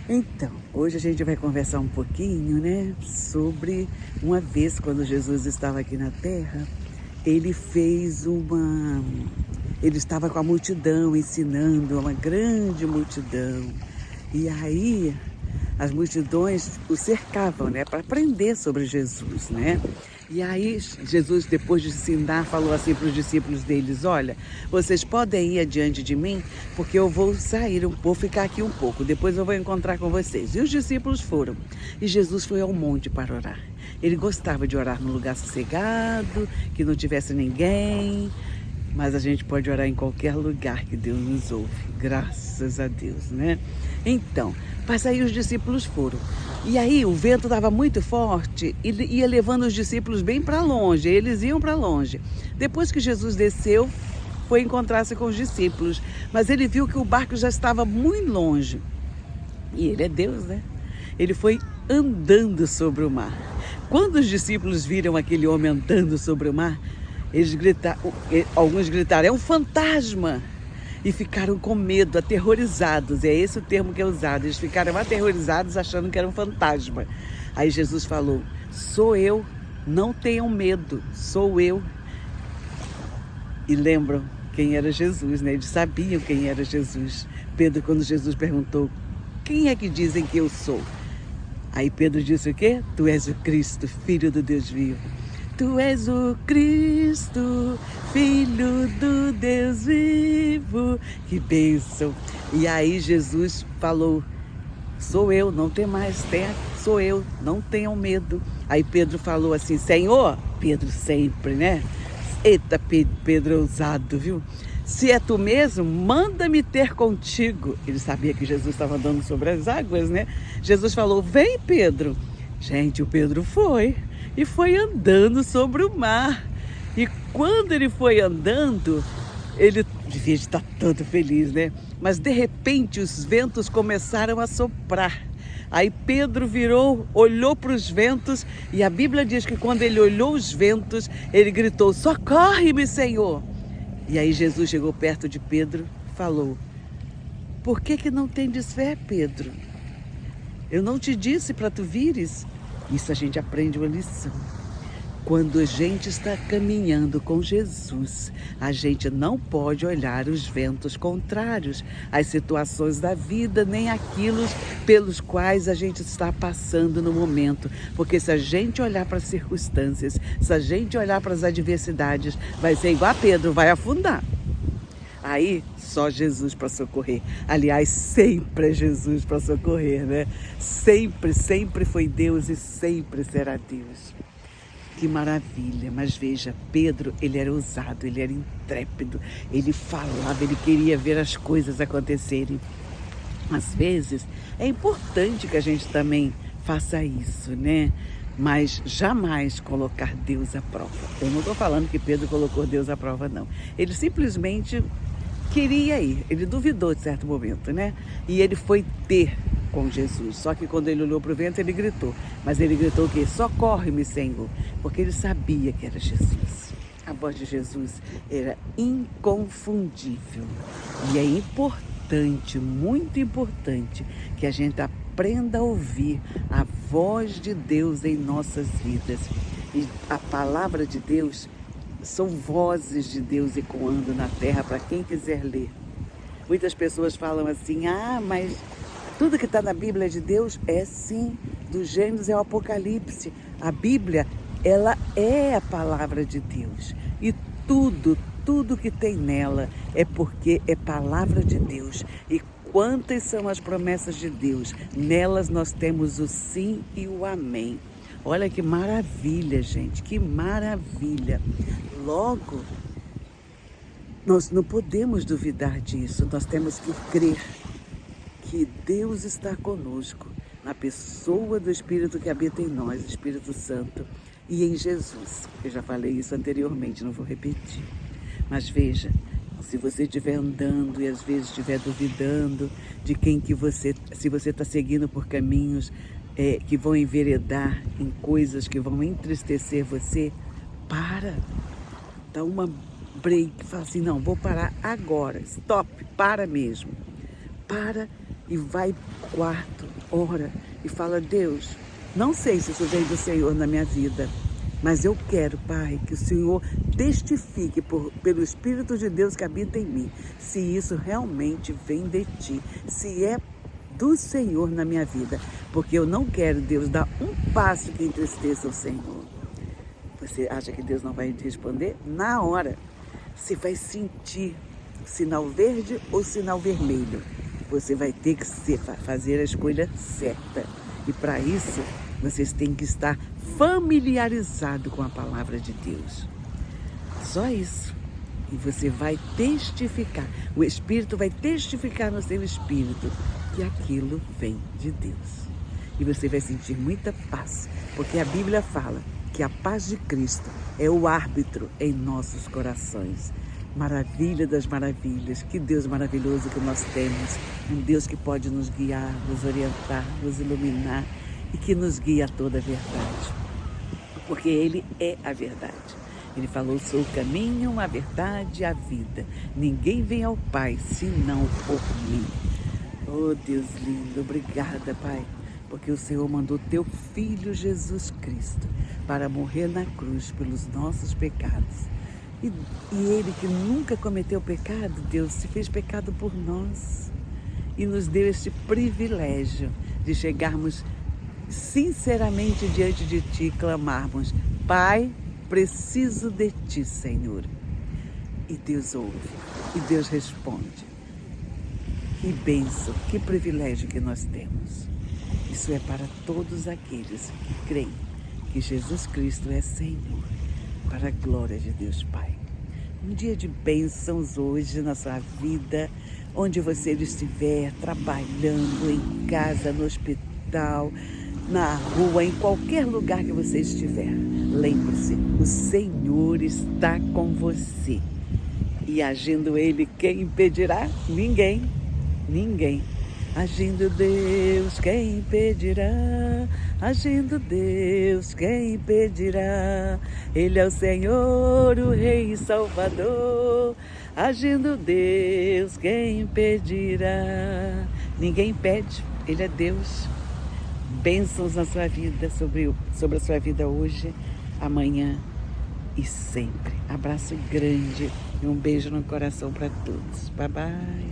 Então, hoje a gente vai conversar um pouquinho, né, sobre uma vez quando Jesus estava aqui na Terra, ele ele estava com a multidão, ensinando uma grande multidão. E aí as multidões o cercavam, né, para aprender sobre Jesus, né? E aí Jesus, depois de ensinar, falou assim para os discípulos deles: olha, vocês podem ir adiante de mim, porque eu vou sair, vou ficar aqui um pouco, depois eu vou encontrar com vocês. E os discípulos foram. E Jesus foi ao monte para orar. Ele gostava de orar num lugar sossegado, que não tivesse ninguém. Mas a gente pode orar em qualquer lugar que Deus nos ouve, graças a Deus, né? Então, mas aí os discípulos foram. E aí o vento estava muito forte e ia levando os discípulos bem para longe, eles iam para longe. Depois que Jesus desceu, foi encontrar-se com os discípulos, mas ele viu que o barco já estava muito longe. E ele é Deus, né? Ele foi andando sobre o mar. Quando os discípulos viram aquele homem andando sobre o mar, alguns gritaram: é um fantasma! E ficaram com medo, aterrorizados. É esse o termo que é usado. Eles ficaram aterrorizados achando que era um fantasma. Aí Jesus falou: sou eu, não tenham medo, sou eu. E lembram quem era Jesus, né? Eles sabiam quem era Jesus. Pedro, quando Jesus perguntou: quem é que dizem que eu sou? Aí Pedro disse o quê? Tu és o Cristo, Filho do Deus vivo. Tu és o Cristo, Filho do Deus vivo. Que bênção! E aí Jesus falou: sou eu, não tem mais, sou eu, não tenham medo. Aí Pedro falou assim: Senhor, Pedro sempre, né? Eita, Pedro ousado, viu? Se é tu mesmo, manda-me ter contigo. Ele sabia que Jesus estava andando sobre as águas, né? Jesus falou: vem, Pedro. Gente, o Pedro foi e foi andando sobre o mar. E quando ele foi andando, ele devia estar todo feliz, né? Mas de repente os ventos começaram a soprar. Aí Pedro virou, olhou para os ventos e a Bíblia diz que quando ele olhou os ventos, ele gritou: socorre-me, Senhor! E aí Jesus chegou perto de Pedro e falou: por que não tendes fé, Pedro? Eu não te disse para tu vires? Isso a gente aprende uma lição. Quando a gente está caminhando com Jesus, a gente não pode olhar os ventos contrários, as situações da vida, nem aquilo pelos quais a gente está passando no momento. Porque se a gente olhar para as circunstâncias, se a gente olhar para as adversidades, vai ser igual a Pedro, vai afundar. Aí, só Jesus para socorrer. Aliás, sempre é Jesus para socorrer, né? Sempre, sempre foi Deus e sempre será Deus. Que maravilha, mas veja, Pedro, ele era ousado, ele era intrépido, ele falava, ele queria ver as coisas acontecerem. Às vezes, é importante que a gente também faça isso, né? Mas jamais colocar Deus à prova. Eu não estou falando que Pedro colocou Deus à prova, não. Ele simplesmente queria ir, ele duvidou de certo momento, né? E ele foi ter com Jesus. Só que quando ele olhou para o vento, ele gritou. Mas ele gritou o quê? Socorre-me, Senhor. Porque ele sabia que era Jesus. A voz de Jesus era inconfundível. E é importante, muito importante, que a gente aprenda a ouvir a voz de Deus em nossas vidas. E a palavra de Deus são vozes de Deus ecoando na terra para quem quiser ler. Muitas pessoas falam assim: mas tudo que está na Bíblia de Deus é sim, do Gênesis ao Apocalipse. A Bíblia, ela é a palavra de Deus. E tudo que tem nela é porque é palavra de Deus. E quantas são as promessas de Deus? Nelas nós temos o sim e o amém. Olha que maravilha, gente, que maravilha. Logo, nós não podemos duvidar disso, nós temos que crer que Deus está conosco, na pessoa do Espírito que habita em nós, Espírito Santo, e em Jesus. Eu já falei isso anteriormente, não vou repetir. Mas veja, se você estiver andando e às vezes estiver duvidando de quem que se você está seguindo por caminhos que vão enveredar em coisas que vão entristecer você, dá uma break, fala assim: não, vou parar agora, stop, para mesmo. Para e vai pro quarto ora e fala: Deus, não sei se isso vem do Senhor na minha vida, mas eu quero, Pai, que o Senhor testifique pelo Espírito de Deus que habita em mim, se isso realmente vem de Ti, se é do Senhor na minha vida, porque eu não quero, Deus, dar um passo que entristeça o Senhor. Você acha que Deus não vai te responder? Na hora, você vai sentir sinal verde ou sinal vermelho. Você vai ter que fazer a escolha certa. E para isso, vocês têm que estar familiarizados com a palavra de Deus. Só isso. E você vai testificar. O Espírito vai testificar no seu espírito que aquilo vem de Deus. E você vai sentir muita paz, porque a Bíblia fala que a paz de Cristo é o árbitro em nossos corações. Maravilha das maravilhas, que Deus maravilhoso que nós temos, um Deus que pode nos guiar, nos orientar, nos iluminar e que nos guia a toda a verdade, porque Ele é a verdade. Ele falou: sou o caminho, a verdade e a vida, ninguém vem ao Pai senão por mim. Oh Deus lindo, obrigada, Pai, porque o Senhor mandou Teu Filho Jesus Cristo para morrer na cruz pelos nossos pecados. E Ele, que nunca cometeu pecado, Deus, se fez pecado por nós e nos deu este privilégio de chegarmos sinceramente diante de Ti e clamarmos: Pai, preciso de Ti, Senhor. E Deus ouve, e Deus responde. Que bênção, que privilégio que nós temos. Isso é para todos aqueles que creem que Jesus Cristo é Senhor, para a glória de Deus Pai. Um dia de bênçãos hoje na sua vida, onde você estiver, trabalhando, em casa, no hospital, na rua, em qualquer lugar que você estiver. Lembre-se, o Senhor está com você. E agindo Ele, quem impedirá? Ninguém. Ninguém. Agindo Deus, quem impedirá? Agindo Deus, quem impedirá? Ele é o Senhor, o Rei e Salvador. Agindo Deus, quem impedirá? Ninguém impede, Ele é Deus. Bênçãos na sua vida, sobre a sua vida hoje, amanhã e sempre. Abraço grande e um beijo no coração para todos. Bye, bye.